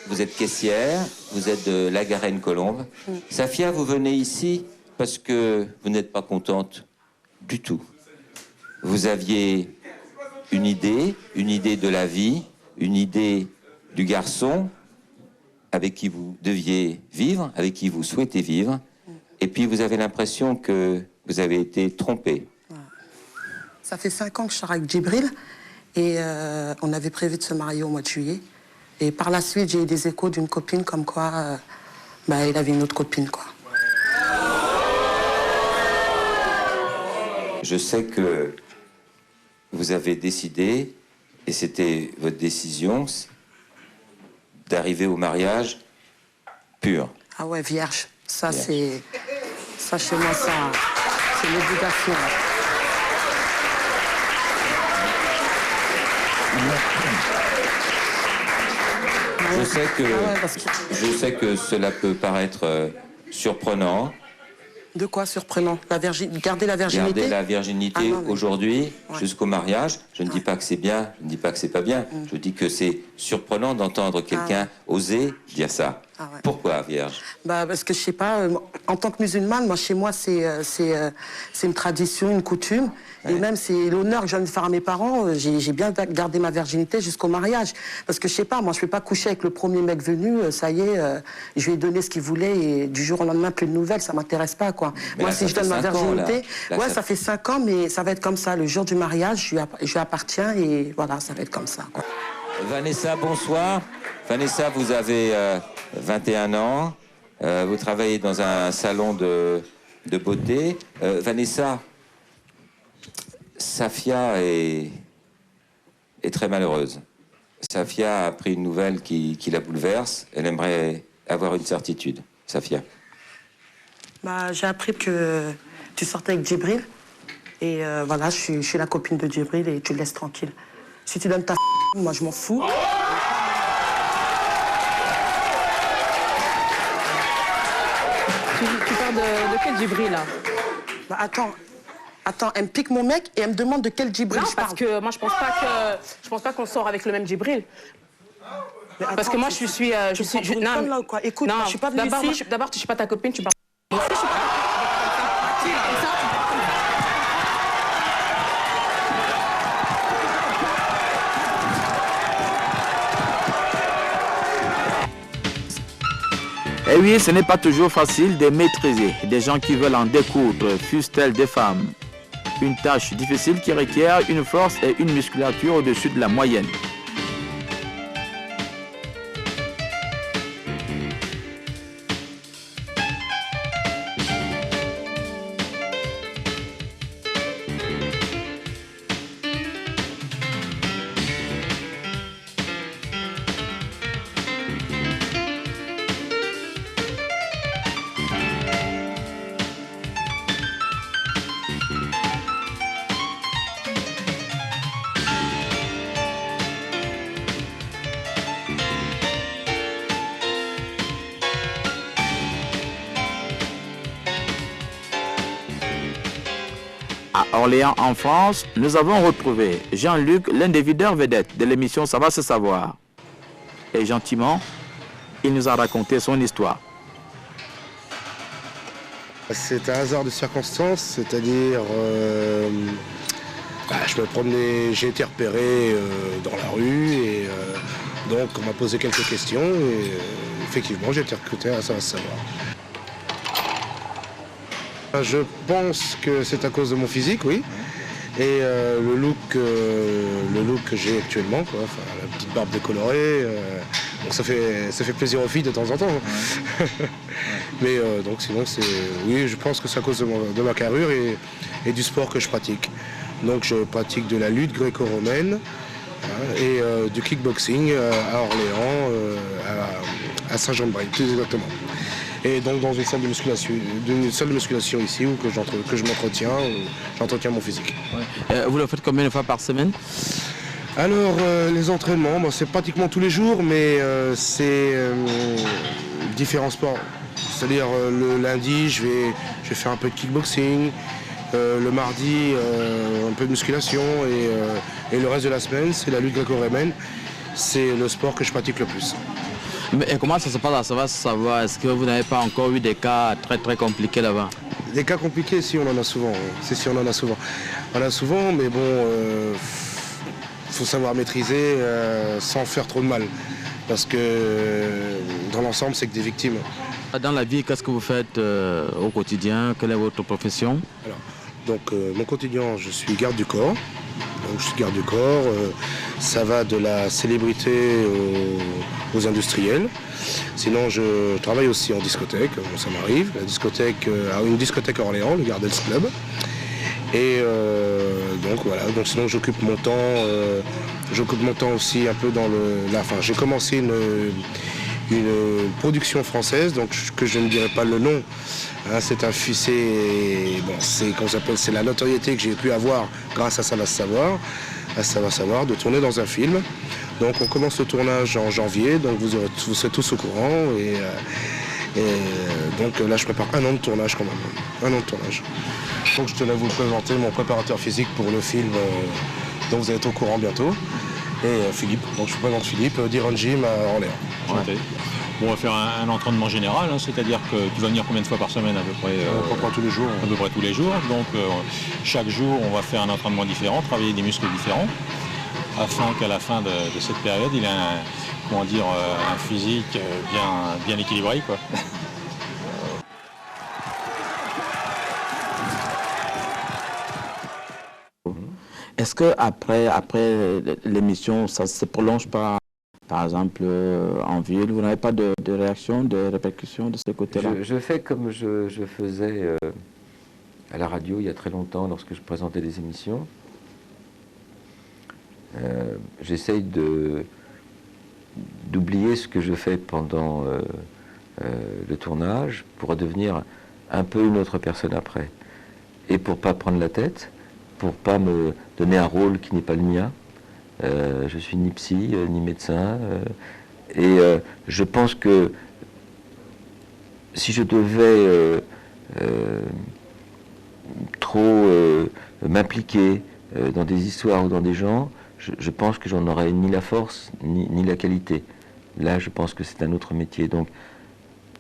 vous êtes caissière, vous êtes de La Garenne-Colombe. Safia, vous venez ici parce que vous n'êtes pas contente du tout. Vous aviez une idée de la vie, une idée du garçon avec qui vous deviez vivre, avec qui vous souhaitez vivre, et puis vous avez l'impression que vous avez été trompée. Ça fait 5 ans que je sors avec Djibril, et on avait prévu de se marier au mois de juillet. Et par la suite, j'ai eu des échos d'une copine comme quoi il avait une autre copine, quoi. Je sais que vous avez décidé, et c'était votre décision, d'arriver au mariage pur. Ah ouais, vierge. Ça, c'est... Ça, chez moi, ça... C'est l'obligation. Je sais que cela peut paraître surprenant. De quoi surprenant? Garder la virginité? Garder la virginité aujourd'hui, jusqu'au mariage. Je ne dis pas que c'est bien, je ne dis pas que c'est pas bien. Je dis que c'est surprenant d'entendre quelqu'un oser dire ça. Pourquoi, vierge? Parce que, je sais pas, en tant que musulmane, moi, chez moi, c'est une tradition, une coutume. Et même, c'est l'honneur que je viens de faire à mes parents. J'ai bien gardé ma virginité jusqu'au mariage. Parce que, je sais pas, moi, je peux pas coucher avec le premier mec venu, ça y est, je lui ai donné ce qu'il voulait, et du jour au lendemain, plus de nouvelles, ça m'intéresse pas, quoi. Moi, si je donne ma virginité, ça fait 5 ans, mais ça va être comme ça. Le jour du mariage, je lui appartiens, et voilà, ça va être comme ça, quoi. Vanessa, bonsoir. Vanessa, vous avez 21 ans. Vous travaillez dans un salon de beauté. Vanessa, Safia est très malheureuse. Safia a appris une nouvelle qui la bouleverse. Elle aimerait avoir une certitude. Safia. Bah, j'ai appris que tu sortais avec Djibril. Et voilà, je suis la copine de Djibril et tu le laisses tranquille. Si tu donnes ta moi je m'en fous. Tu parles de quel Djibril là? Bah, attends, elle me pique mon mec et elle me demande de quel Djibril non, je parle. parce que moi je pense pas qu'on sort avec le même Djibril. Attends, parce que moi je suis non, là, ou quoi? Écoute, non, je suis pas venue ici. D'abord, tu suis pas ta copine, tu parles. Et oui, ce n'est pas toujours facile de maîtriser des gens qui veulent en découdre, fussent-elles des femmes. Une tâche difficile qui requiert une force et une musculature au-dessus de la moyenne. À Orléans, en France, nous avons retrouvé Jean-Luc, l'un des videurs vedettes de l'émission Ça va se savoir. Et gentiment, il nous a raconté son histoire. C'est un hasard de circonstances, c'est-à-dire, je me promenais, j'ai été repéré dans la rue et donc on m'a posé quelques questions et effectivement j'ai été recruté à Ça va se savoir. Je pense que c'est à cause de mon physique, oui, et le look que j'ai actuellement, quoi. Enfin, la petite barbe décolorée, bon, ça fait plaisir aux filles de temps en temps. Ouais. Mais donc sinon, oui, je pense que c'est à cause de ma carrure et du sport que je pratique. Donc je pratique de la lutte gréco-romaine et du kickboxing à Orléans, à Saint-Jean-de-Brie, plus exactement. Et donc dans une salle de musculation ici où que je m'entretiens, j'entretiens mon physique. Ouais. Vous le faites combien de fois par semaine? Alors les entraînements, bon, c'est pratiquement tous les jours, mais c'est différents sports. C'est-à-dire le lundi, je vais faire un peu de kickboxing, le mardi un peu de musculation et le reste de la semaine, c'est la lutte gréco-romaine. C'est le sport que je pratique le plus. Mais comment ça se passe à Ça va se savoir? Est-ce que vous n'avez pas encore eu des cas très très compliqués là-bas? Des cas compliqués, si, on en a souvent. C'est si, on en a souvent. On en a souvent, mais bon, faut savoir maîtriser sans faire trop de mal. Parce que dans l'ensemble, c'est que des victimes. Dans la vie, qu'est-ce que vous faites au quotidien? Quelle est votre profession? Alors, donc, mon quotidien, je suis garde du corps. Donc, je suis garde du corps. Ça va de la célébrité aux industriels. Sinon, je travaille aussi en discothèque, bon, ça m'arrive. Une discothèque à Orléans, le Gardels Club. Et donc voilà, donc sinon j'occupe mon temps aussi un peu dans j'ai commencé une production française, donc que je ne dirai pas le nom. Hein, c'est la notoriété que j'ai pu avoir grâce à Ça va se savoir, de tourner dans un film. Donc on commence le tournage en janvier, donc vous serez tous au courant et donc là je prépare un an de tournage quand même, un an de tournage. Donc je tenais à vous présenter mon préparateur physique pour le film dont vous allez être au courant bientôt. Et Philippe, donc je vous présente Philippe d'Iron Gym à Orléans. Ouais. Bon, on va faire un entraînement général, hein, c'est-à-dire que tu vas venir combien de fois par semaine à peu près? À peu près tous les jours. À peu près tous les jours. Donc chaque jour, on va faire un entraînement différent, travailler des muscles différents, afin qu'à la fin de cette période, il ait un physique bien équilibré, quoi. Est-ce que après l'émission, ça se prolonge par par exemple, en ville? Vous n'avez pas de réaction, de répercussion de ce côté-là? Je fais comme je faisais à la radio il y a très longtemps lorsque je présentais des émissions. J'essaye d'oublier ce que je fais pendant le tournage pour devenir un peu une autre personne après. Et pour pas prendre la tête, pour pas me donner un rôle qui n'est pas le mien. Je suis ni psy, ni médecin. Et je pense que si je devais trop m'impliquer dans des histoires ou dans des gens, je pense que j'en aurais ni la force ni la qualité. Là, je pense que c'est un autre métier. Donc,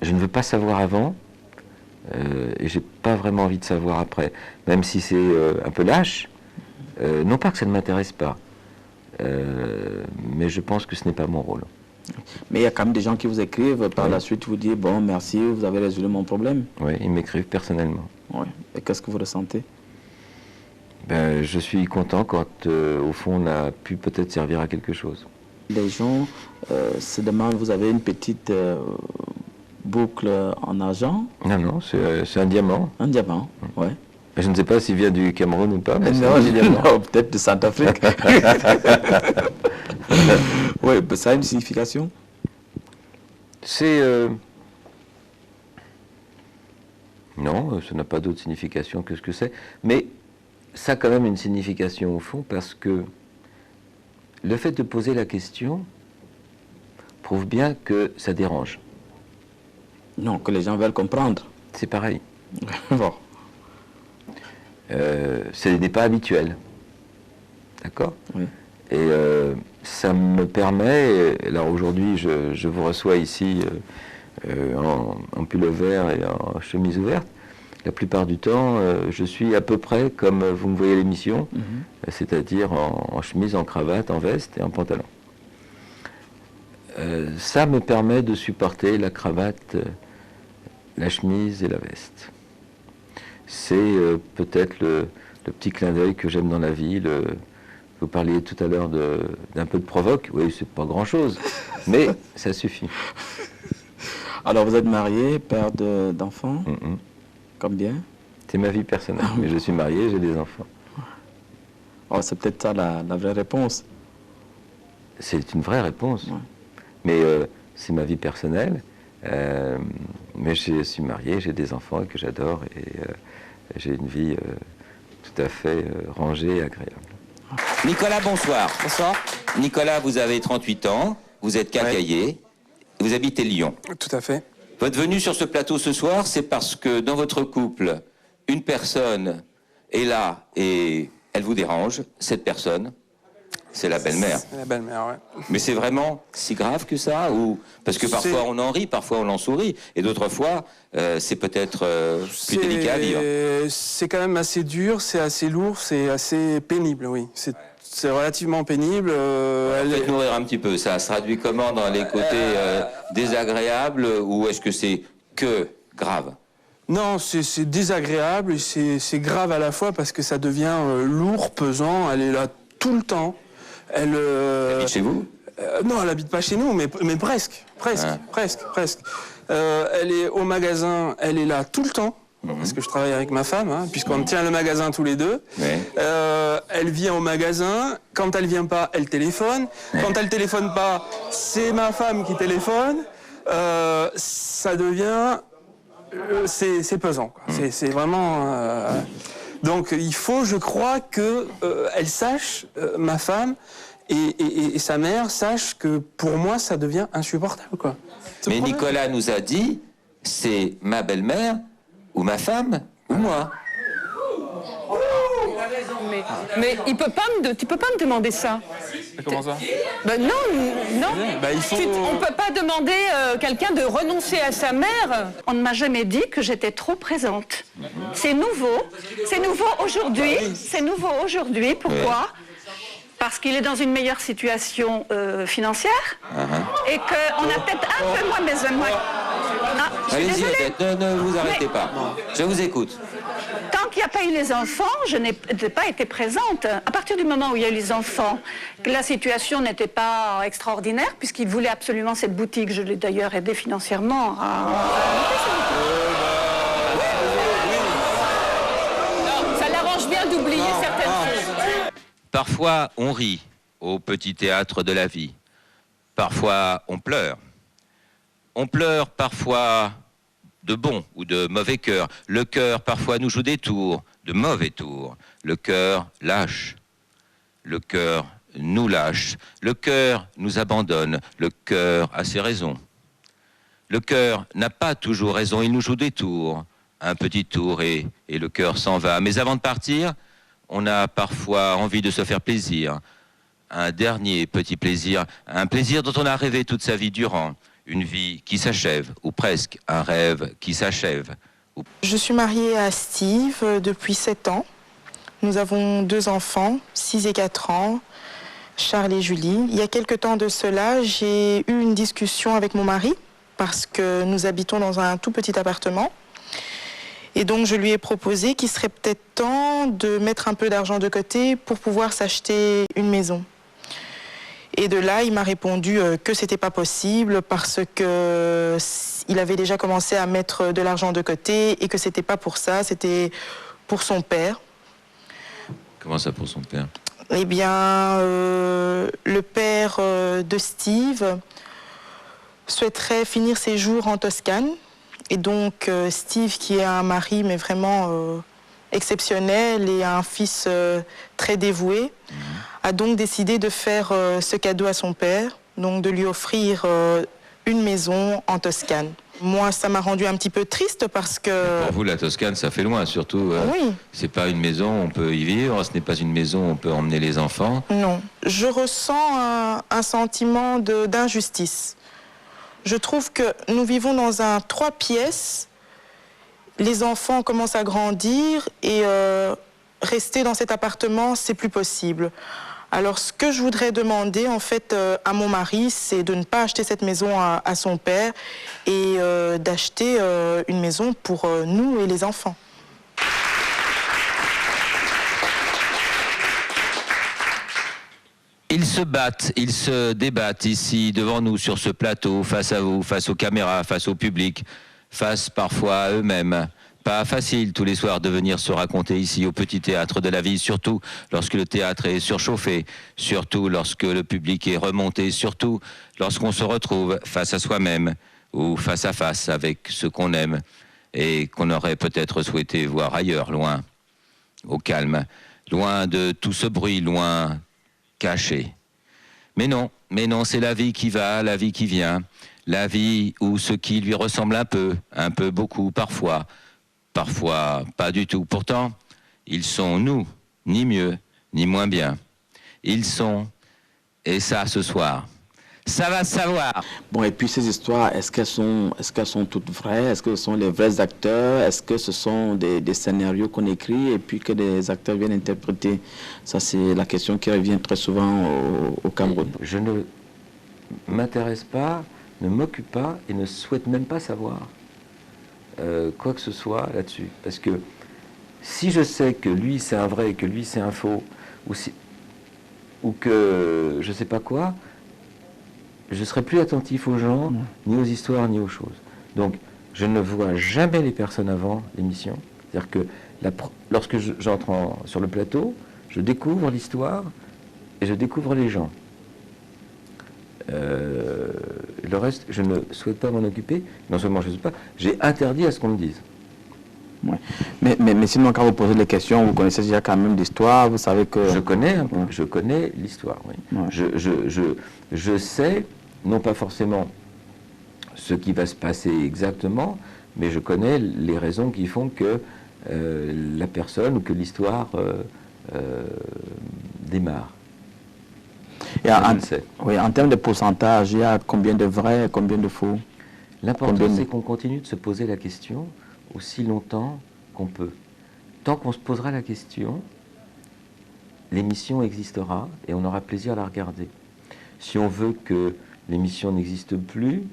je ne veux pas savoir avant et j'ai pas vraiment envie de savoir après. Même si c'est un peu lâche, non pas que ça ne m'intéresse pas, mais je pense que ce n'est pas mon rôle. Mais il y a quand même des gens qui vous écrivent, par la suite vous disent, bon, merci, vous avez résolu mon problème. Oui, ils m'écrivent personnellement. Ouais. Et qu'est-ce que vous ressentez? Ben, je suis content quand, au fond, on a pu peut-être servir à quelque chose. Les gens se demandent, vous avez une petite boucle en argent? Non, non, c'est un diamant. Un diamant, ouais. Je ne sais pas s'il vient du Cameroun ou pas. Mais non, peut-être de Centrafrique. Oui, ben ça a une signification? C'est... Non, ça n'a pas d'autre signification que ce que c'est. Mais ça a quand même une signification au fond, parce que le fait de poser la question prouve bien que ça dérange. Non, que les gens veulent comprendre. C'est pareil. Bon. Ce n'est pas habituel. D'accord? Oui. Et ça me permet, alors aujourd'hui je vous reçois ici en pull-over et en chemise ouverte. La plupart du temps, je suis à peu près comme vous me voyez à l'émission, c'est-à-dire en chemise, en cravate, en veste et en pantalon. Ça me permet de supporter la cravate, la chemise et la veste. C'est peut-être le petit clin d'œil que j'aime dans la vie. Vous parliez tout à l'heure d'un peu de provoque. Oui, c'est pas grand-chose, mais ça suffit. Alors, vous êtes marié, père d'enfants? Combien? C'est ma vie personnelle, mais je suis marié, j'ai des enfants. Oh, c'est peut-être ça la vraie réponse. C'est une vraie réponse. Ouais. Mais c'est ma vie personnelle. Mais je suis marié, j'ai des enfants que j'adore et j'ai une vie tout à fait rangée et agréable. Nicolas, bonsoir. Bonsoir. Nicolas, vous avez 38 ans, vous êtes quincaillier, vous habitez Lyon. Tout à fait. Votre venue sur ce plateau ce soir, c'est parce que dans votre couple, une personne est là et elle vous dérange. Cette personne, c'est la belle-mère. C'est la belle-mère, ouais. Mais c'est vraiment si grave que ça ou... Parce que parfois on en rit, parfois on en sourit, et d'autres fois, c'est peut-être plus délicat à vivre. C'est quand même assez dur, c'est assez lourd, c'est assez pénible, oui. C'est relativement pénible. Faites-nous rire un petit peu, ça se traduit comment dans les côtés désagréables, ou est-ce que c'est que grave? Non, c'est désagréable et c'est grave à la fois parce que ça devient lourd, pesant, elle est là tout le temps. Elle habite chez vous? Non, elle habite pas chez nous, mais presque. Elle est au magasin, elle est là tout le temps, parce que je travaille avec ma femme, hein, puisqu'on tient le magasin tous les deux. Elle vient au magasin, quand elle vient pas, elle téléphone. Quand elle téléphone pas, c'est ma femme qui téléphone. Ça devient... c'est pesant, quoi. C'est vraiment... Donc il faut, je crois, qu'elle sache, ma femme et sa mère sachent que pour moi ça devient insupportable, quoi. Mais Nicolas nous a dit, c'est ma belle-mère ou ma femme ou moi. Mais tu peux pas me demander ça. Comment ça? Ben non. Bah, On peut pas demander quelqu'un de renoncer à sa mère. On ne m'a jamais dit que j'étais trop présente. C'est nouveau aujourd'hui. C'est nouveau aujourd'hui. Pourquoi? Parce qu'il est dans une meilleure situation financière et qu'on a peut-être un peu moins besoin. Allez-y, ne vous arrêtez pas. Je vous écoute. Tant il n'y a pas eu les enfants, je n'ai pas été présente. À partir du moment où il y a eu les enfants, la situation n'était pas extraordinaire, puisqu'il voulait absolument cette boutique. Je l'ai d'ailleurs aidé financièrement à Ça l'arrange bien d'oublier certaines choses. Parfois, on rit au petit théâtre de la vie. Parfois, on pleure. On pleure parfois de bon ou de mauvais cœur. Le cœur, parfois, nous joue des tours, de mauvais tours. Le cœur lâche. Le cœur nous lâche. Le cœur nous abandonne. Le cœur a ses raisons. Le cœur n'a pas toujours raison. Il nous joue des tours. Un petit tour et le cœur s'en va. Mais avant de partir, on a parfois envie de se faire plaisir. Un dernier petit plaisir. Un plaisir dont on a rêvé toute sa vie durant. Une vie qui s'achève, ou presque un rêve qui s'achève. Je suis mariée à Steve depuis 7 ans. Nous avons 2 enfants, 6 et 4 ans, Charles et Julie. Il y a quelque temps de cela, j'ai eu une discussion avec mon mari parce que nous habitons dans un tout petit appartement. Et donc je lui ai proposé qu'il serait peut-être temps de mettre un peu d'argent de côté pour pouvoir s'acheter une maison. Et de là, il m'a répondu que c'était pas possible parce que il avait déjà commencé à mettre de l'argent de côté et que c'était pas pour ça, c'était pour son père. Comment ça pour son père? Eh bien, le père de Steve souhaiterait finir ses jours en Toscane. Et donc, Steve, qui est un mari, mais vraiment exceptionnel et un fils très dévoué, a donc décidé de faire ce cadeau à son père, donc de lui offrir une maison en Toscane. Moi, ça m'a rendu un petit peu triste parce que... Pour vous, la Toscane, ça fait loin, surtout. Oui. C'est pas une maison, on peut y vivre. Ce n'est pas une maison, on peut emmener les enfants. Non. Je ressens un sentiment d'injustice. Je trouve que nous vivons dans un 3 pièces. Les enfants commencent à grandir et rester dans cet appartement, c'est plus possible. Alors, ce que je voudrais demander, en fait, à mon mari, c'est de ne pas acheter cette maison à son père et d'acheter une maison pour nous et les enfants. Ils se battent, ils se débattent ici, devant nous, sur ce plateau, face à vous, face aux caméras, face au public, face parfois à eux-mêmes. Pas facile tous les soirs de venir se raconter ici au petit théâtre de la vie, surtout lorsque le théâtre est surchauffé, surtout lorsque le public est remonté, surtout lorsqu'on se retrouve face à soi-même ou face à face avec ce qu'on aime et qu'on aurait peut-être souhaité voir ailleurs, loin, au calme, loin de tout ce bruit, loin, caché. Mais non, c'est la vie qui va, la vie qui vient, la vie où ce qui lui ressemble un peu beaucoup, parfois pas du tout. Pourtant, ils sont nous, ni mieux, ni moins bien. Ils sont, et ça ce soir, ça va savoir. Bon, et puis ces histoires, est-ce qu'elles sont toutes vraies? Est-ce que ce sont les vrais acteurs? Est-ce que ce sont des scénarios qu'on écrit et puis que des acteurs viennent interpréter? Ça, c'est la question qui revient très souvent au Cameroun. Je ne m'intéresse pas, ne m'occupe pas et ne souhaite même pas savoir quoi que ce soit là-dessus. Parce que si je sais que lui c'est un vrai et que lui c'est un faux, ou que je sais pas quoi, je serai plus attentif aux gens, ni aux histoires, ni aux choses. Donc je ne vois jamais les personnes avant l'émission. C'est-à-dire que lorsque j'entre sur le plateau, je découvre l'histoire et je découvre les gens. Le reste, je ne souhaite pas m'en occuper. Non seulement je ne sais pas, j'ai interdit à ce qu'on me dise. Ouais. Mais sinon, quand vous posez des questions, vous connaissez déjà quand même l'histoire, vous savez que... Je connais l'histoire, oui. Ouais. Je sais, non pas forcément ce qui va se passer exactement, mais je connais les raisons qui font que la personne ou que l'histoire démarre. Et en termes de pourcentage, il y a combien de vrais, combien de faux? L'important, c'est qu'on continue de se poser la question aussi longtemps qu'on peut. Tant qu'on se posera la question, l'émission existera et on aura plaisir à la regarder. Si on veut que l'émission n'existe plus,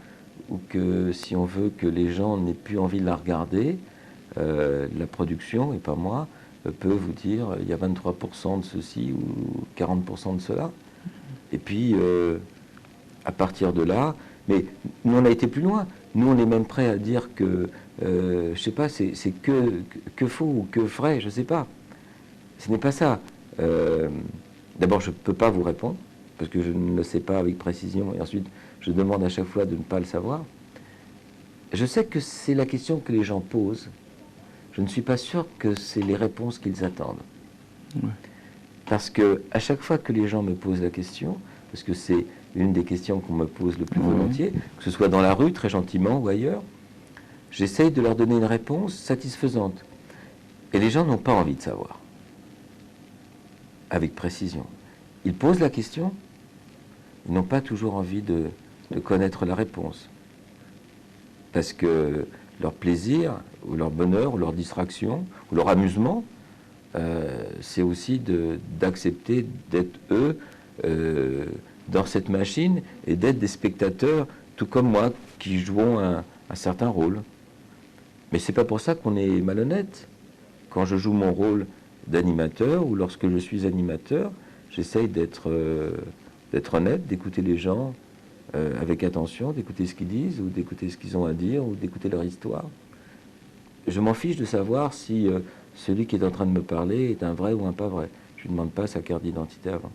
ou que si on veut que les gens n'aient plus envie de la regarder, la production, et pas moi, peut vous dire il y a 23% de ceci ou 40% de cela. Et puis, à partir de là, mais nous on a été plus loin. Nous on est même prêt à dire que, je sais pas, c'est que faux ou que vrai, je sais pas. Ce n'est pas ça. D'abord, je ne peux pas vous répondre, parce que je ne le sais pas avec précision, et ensuite, je demande à chaque fois de ne pas le savoir. Je sais que c'est la question que les gens posent. Je ne suis pas sûr que c'est les réponses qu'ils attendent. Ouais. Parce que à chaque fois que les gens me posent la question, parce que c'est une des questions qu'on me pose le plus volontiers, que ce soit dans la rue, très gentiment, ou ailleurs, j'essaye de leur donner une réponse satisfaisante. Et les gens n'ont pas envie de savoir, avec précision. Ils posent la question, ils n'ont pas toujours envie de connaître la réponse. Parce que leur plaisir, ou leur bonheur, ou leur distraction, ou leur amusement, c'est aussi d'accepter d'être eux dans cette machine et d'être des spectateurs, tout comme moi, qui jouons un certain rôle. Mais c'est pas pour ça qu'on est malhonnête. Quand je joue mon rôle d'animateur, ou lorsque je suis animateur, j'essaye d'être honnête, d'écouter les gens avec attention, d'écouter ce qu'ils disent, ou d'écouter ce qu'ils ont à dire, ou d'écouter leur histoire. Je m'en fiche de savoir si celui qui est en train de me parler est un vrai ou un pas vrai. Je ne demande pas sa carte d'identité avant.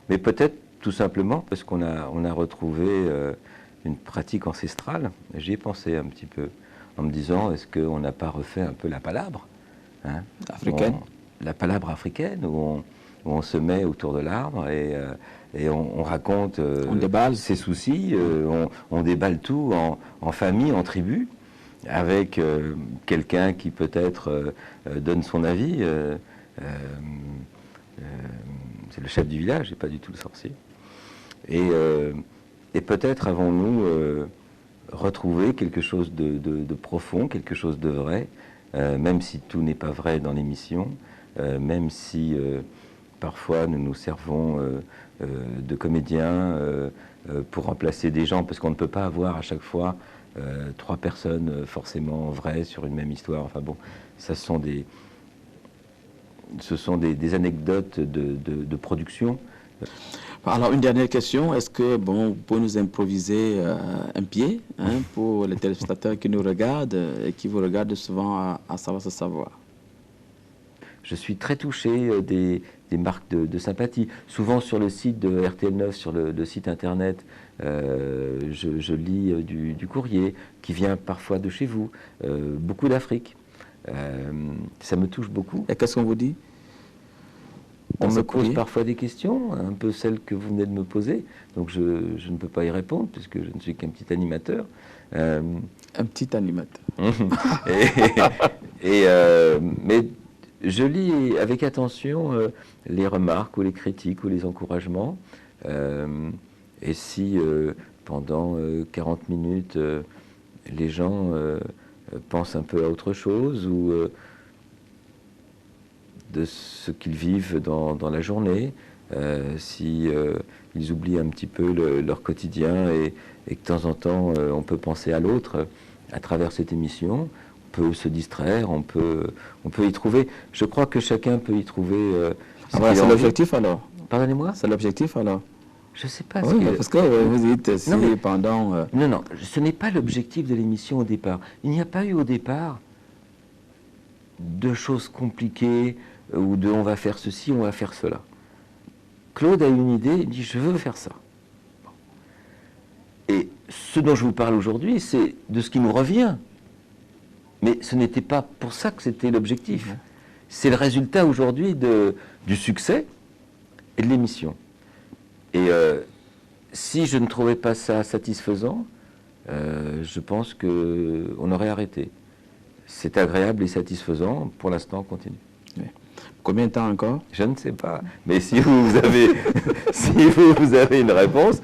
Mais peut-être tout simplement parce qu'on a retrouvé une pratique ancestrale. J'y ai pensé un petit peu, en me disant, est-ce qu'on n'a pas refait un peu la palabre, hein, africaine, la palabre africaine, où on se met autour de l'arbre et on raconte on déballe ses soucis, on déballe tout en famille, en tribu, avec quelqu'un qui peut-être donne son avis. C'est le chef du village et pas du tout le sorcier. Et peut-être avons-nous retrouvé quelque chose de profond, quelque chose de vrai, même si tout n'est pas vrai dans l'émission, même si parfois nous nous servons de comédiens pour remplacer des gens, parce qu'on ne peut pas avoir à chaque fois 3 personnes forcément vraies sur une même histoire. Enfin bon, ce sont des anecdotes de production. Alors, une dernière question. Est-ce que, bon, vous pouvez nous improviser un pied, hein, pour les téléspectateurs qui nous regardent et qui vous regardent souvent à savoir se savoir? Je suis très touché des marques de sympathie. Souvent sur le site de RTL9, sur le site internet, je lis du courrier qui vient parfois de chez vous, beaucoup d'Afrique. Ça me touche beaucoup. Et qu'est-ce qu'on vous dit? On me pose parfois des questions, un peu celles que vous venez de me poser, donc je ne peux pas y répondre, puisque je ne suis qu'un petit animateur. Un petit animateur. Mais je lis avec attention les remarques, ou les critiques, ou les encouragements. Et si pendant 40 minutes, les gens pensent un peu à autre chose, ou de ce qu'ils vivent dans la journée, si ils oublient un petit peu leur quotidien et que de temps en temps on peut penser à l'autre à travers cette émission, on peut se distraire, on peut y trouver. Je crois que chacun peut y trouver. C'est l'objectif alors. Pardonnez-moi. C'est l'objectif alors. Je sais pas. Oui, parce que vous dites si pendant. Non, ce n'est pas l'objectif de l'émission au départ. Il n'y a pas eu au départ de choses compliquées, ou de on va faire ceci, on va faire cela. Claude a une idée, il dit je veux faire ça. Et ce dont je vous parle aujourd'hui, c'est de ce qui nous revient. Mais ce n'était pas pour ça que c'était l'objectif. C'est le résultat aujourd'hui du succès et de l'émission. Et si je ne trouvais pas ça satisfaisant, je pense qu'on aurait arrêté. C'est agréable et satisfaisant, pour l'instant on continue. Combien de temps encore? Je ne sais pas. Mais si vous avez, vous avez une réponse,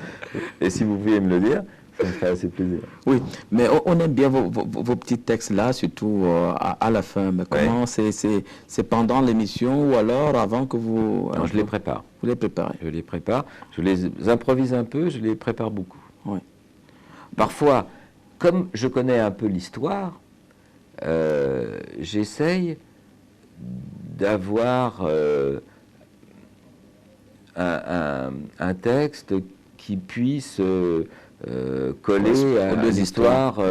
et si vous pouviez me le dire, ça me ferait assez plaisir. Oui, mais on aime bien vos petits textes-là, surtout à la fin. Mais comment c'est pendant l'émission ou alors avant que vous... Non, je les prépare. Vous les préparez? Je les prépare. Je les improvise un peu, je les prépare beaucoup. Oui. Parfois, comme je connais un peu l'histoire, j'essaye d'avoir un texte qui puisse coller à l'histoire.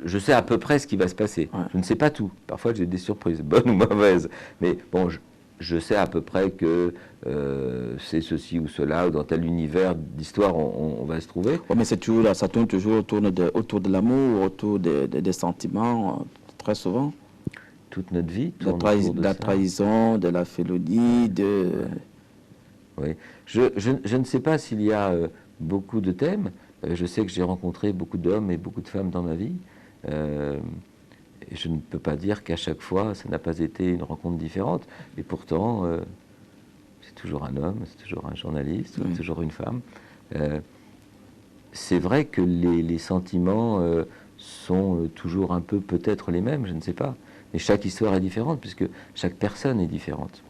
Je sais à peu près ce qui va se passer. Ouais. Je ne sais pas tout. Parfois, j'ai des surprises, bonnes ou mauvaises. Mais bon, je sais à peu près que c'est ceci ou cela, ou dans tel univers d'histoire, on va se trouver. Ouais, mais c'est toujours là, ça tourne toujours autour de l'amour, autour des sentiments, très souvent. Toute notre vie. De la trahison, de la félonie, de... Oui. Je ne sais pas s'il y a beaucoup de thèmes. Je sais que j'ai rencontré beaucoup d'hommes et beaucoup de femmes dans ma vie. Et je ne peux pas dire qu'à chaque fois, ça n'a pas été une rencontre différente. Et pourtant, c'est toujours un homme, c'est toujours un journaliste, c'est toujours une femme. C'est vrai que les sentiments sont toujours un peu peut-être les mêmes, je ne sais pas. Mais chaque histoire est différente, puisque chaque personne est différente.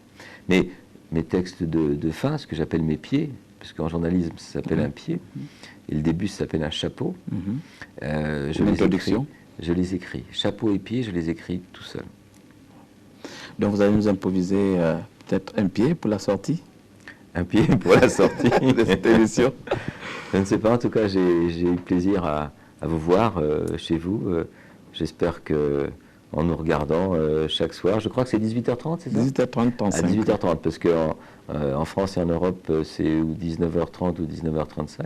Mais mes textes de fin, ce que j'appelle mes pieds, parce qu'en journalisme, ça s'appelle un pied, et le début, ça s'appelle un chapeau. Je les écris. Chapeau et pied, je les écris tout seul. Donc vous allez nous improviser peut-être un pied pour la sortie? Un pied pour la sortie de cette émission. Je ne sais pas, en tout cas, j'ai eu plaisir à vous voir chez vous. J'espère que en nous regardant chaque soir, je crois que c'est 18h30, c'est ça? 18h30, à 18h30, parce qu'en en France et en Europe, c'est ou 19h30 ou 19h35.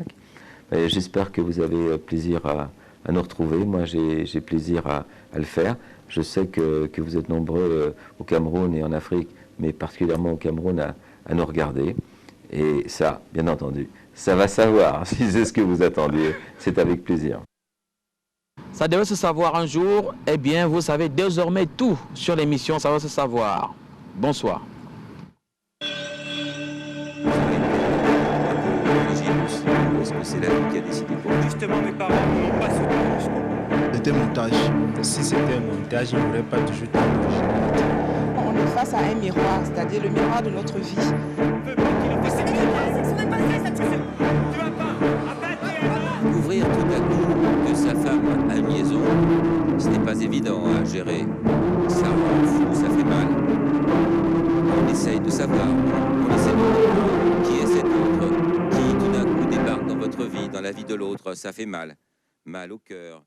J'espère que vous avez plaisir à nous retrouver. Moi, j'ai plaisir à le faire. Je sais que vous êtes nombreux au Cameroun et en Afrique, mais particulièrement au Cameroun, à nous regarder. Et ça, bien entendu, ça va savoir si c'est ce que vous attendiez. C'est avec plaisir. Ça devait se savoir un jour. Eh bien, vous savez désormais tout sur l'émission Ça va se savoir. Bonsoir. Est-ce que c'est la vie qui a décidé pour vous? Justement, mes parents n'ont pas soutenu. C'était montage. Si c'était un montage, il n'y aurait pas toujours tant d'originalité. On est face à un miroir, c'est-à-dire le miroir de notre vie. Ouvrir tout à coup que sa femme a une liaison, ce n'est pas évident à gérer. Ça rend fou, ça fait mal. On essaye de savoir, on essaie de comprendre qui est cet autre, qui tout d'un coup débarque dans votre vie, dans la vie de l'autre, ça fait mal. Mal au cœur.